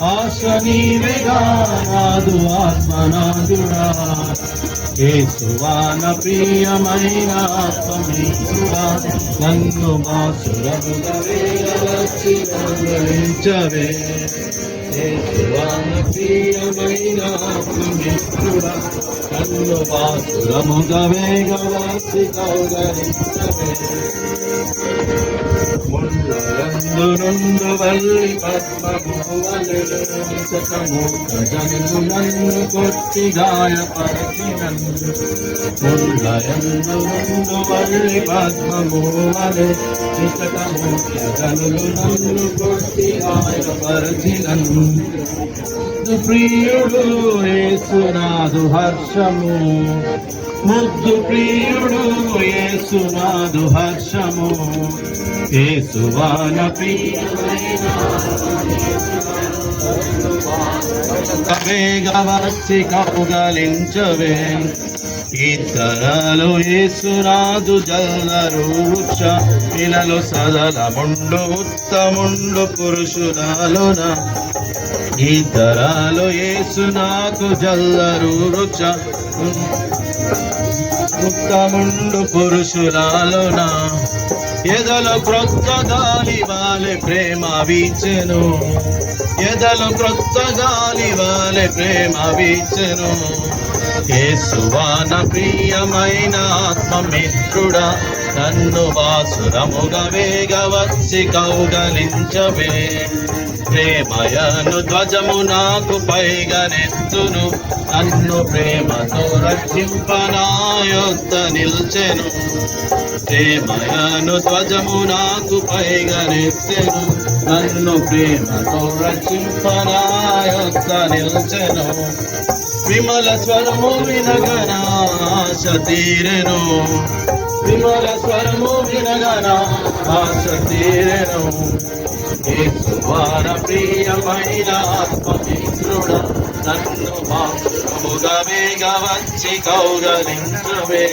ఆశ నీవేగా నాదు ఆత్మనాదుడా యేసువాన ప్రియమైన ఆత్మమిత్రుడా నన్ను బాసురముగా వేగవచ్చి కౌగలించవే యేసువాన ప్రియమైన ఆత్మమిత్రుడా నన్ను బాసురముగా వేగవచ్చి కౌగలించవే ముళ్ళయందు నుండు వల్లి పద్మమువలెచకము గజను నన్ను కొట్టి గాయపరచినను ముళ్ళయందు నుండు వల్లి పద్మమువలెచకము గజను నన్ను కొట్టి గాయపరచినను ప్రియుడు యేసునాదు హర్షము ముద్దు ప్రియుడు యేసునాదు హర్షము యేసువాన ప్రియమైన వేగవచ్చి కౌగలించవే ఇతరలు యేసునాదు జల్లరు వృక్ష ఇలలో సదలముండు ఉత్తముండు పురుషురాలున ఇతరాలు యేసునాకు జల్లరు వృక్ష ఉత్తముండు పురుషురాలున ఎదలో క్రొత్త గాలి వాలె ప్రేమ వీచెను ఎదలో క్రొత్త గాలి వాలె ప్రేమ వీచెను యేసువాన ప్రియమైన ఆత్మమిత్రుడా నన్ను బాసురముగా వేగవచ్చి కౌగలించవే ప్రేమయను ధ్వజము నాకు పైగా నెత్తును నన్ను ప్రేమతో రక్షింపనాయొద్ద నిల్చెను ప్రేమయను ధ్వజము నాకు పైగా నెత్తెను నన్ను ప్రేమతో రక్షింపనాయొద్ద నిల్చెను విమల స్వరము వినగనా ఆశ తీరెను విమల స్వరము వినగనా ఆశ తీరెను యేసువాన ప్రియమైన ఆత్మమిత్రుడా నన్ను బాసురముగా వేగవచ్చి కౌగలించవే